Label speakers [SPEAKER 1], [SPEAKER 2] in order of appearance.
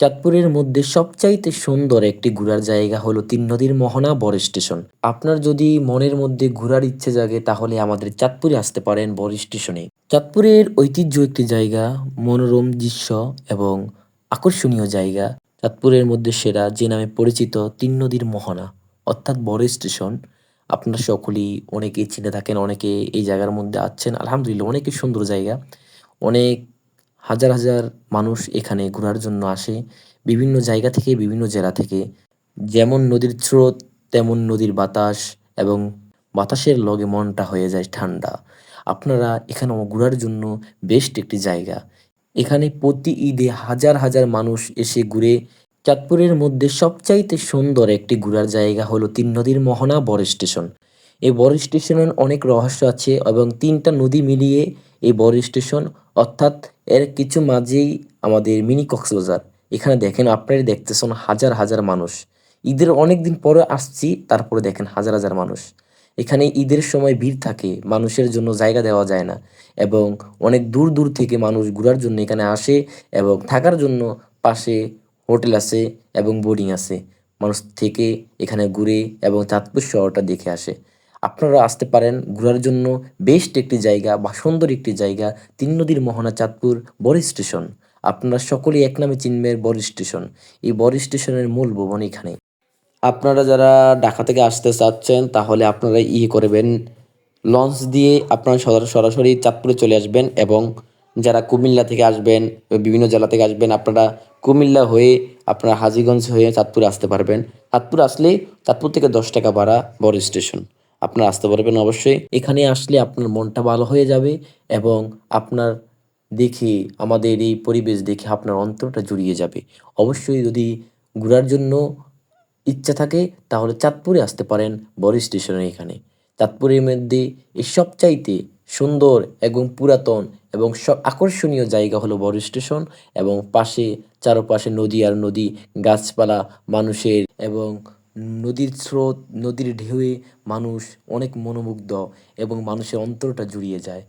[SPEAKER 1] চাঁদপুরের মধ্যে সবচাইতে সুন্দর একটি ঘোরার জায়গা হলো তিন নদীর মোহনা বড় স্টেশন। আপনার যদি মনের মধ্যে ঘোরার ইচ্ছে জাগে তাহলে আমাদের চাঁদপুরে আসতে পারেন বড় স্টেশনে। চাঁদপুরের ঐতিহ্য একটি জায়গা, মনোরম দৃশ্য এবং আকর্ষণীয় জায়গা। চাঁদপুরের মধ্যে সেরা যে নামে পরিচিত তিন নদীর মোহনা অর্থাৎ বড় স্টেশন। আপনারা সকলেই অনেকেই চিনে থাকেন, অনেকে এই জায়গার মধ্যে আছেন। আলহামদুলিল্লাহ অনেকই সুন্দর জায়গা। অনেক হাজার হাজার মানুষ এখানে ঘোরার জন্য আসে বিভিন্ন জায়গা থেকে, বিভিন্ন জেলা থেকে। যেমন নদীর স্রোত তেমন নদীর বাতাস এবং বাতাসের লগে মনটা হয়ে যায় ঠান্ডা। আপনারা এখানে ঘোরার জন্য বেস্ট একটি জায়গা। এখানে প্রতি ঈদে হাজার হাজার মানুষ এসে ঘুরে। চাঁদপুরের মধ্যে সবচাইতে সুন্দর একটি ঘোরার জায়গা হলো তিন নদীর মোহনা বড় স্টেশন। এই বড় স্টেশনের অনেক রহস্য আছে এবং তিনটা নদী মিলিয়ে এই বড় স্টেশন, অর্থাৎ এর কিছু মাঝেই আমাদের মিনি কক্সবাজার। এখানে দেখেন, আপনারা দেখতেছেন হাজার হাজার মানুষ। ঈদের অনেক দিন পরে আসছি, তারপরে দেখেন হাজার হাজার মানুষ। এখানে ঈদের সময় ভিড় থাকে, মানুষের জন্য জায়গা দেওয়া যায় না এবং অনেক দূর দূর থেকে মানুষ ঘোরার জন্য এখানে আসে এবং থাকার জন্য পাশে হোটেল আছে এবং বোর্ডিং আছে। মানুষ থেকে এখানে ঘুরে এবং চাঁদপুর শহরটা দেখে আসে। আপনারা আসতে পারেন ঘোরার জন্য। বেস্ট একটি জায়গা বা সুন্দর একটি জায়গা তিন নদীর মোহনা চাঁদপুর বড় স্টেশন। আপনারা সকলেই এক নামে চিনবেন বড় স্টেশন। এই বড় স্টেশনের মূল ভবন এখানে। আপনারা যারা ঢাকা থেকে আসতে চাচ্ছেন তাহলে আপনারা করবেন, লঞ্চ দিয়ে আপনারা সরাসরি চাঁদপুরে চলে আসবেন এবং যারা কুমিল্লা থেকে আসবেন বা বিভিন্ন জেলা থেকে আসবেন আপনারা কুমিল্লা হয়ে আপনারা হাজীগঞ্জ হয়ে চাঁদপুরে আসতে পারবেন। চাঁদপুর আসলে চাঁদপুর থেকে 10 টাকা ভাড়া বড় স্টেশন। আপনারা আসতে পারবেন অবশ্যই। এখানে আসলে আপনার মনটা ভালো হয়ে যাবে এবং আপনার দেখে, আমাদের এই পরিবেশ দেখে আপনার অন্তরটা জুড়িয়ে যাবে। অবশ্যই যদি ঘোরার জন্য ইচ্ছা থাকে তাহলে চাঁদপুরে আসতে পারেন বড় স্টেশনের এখানে। চাঁদপুরের মধ্যে এই সবচাইতে সুন্দর এবং পুরাতন এবং আকর্ষণীয় জায়গা হলো বড় স্টেশন এবং পাশে চারপাশে নদী আর নদী, গাছপালা, মানুষের এবং নদীর স্রোত, নদীর ঢেউয়ে মানুষ অনেক মনোমুগ্ধ এবং মানুষের অন্তরটা জুড়িয়ে যায়।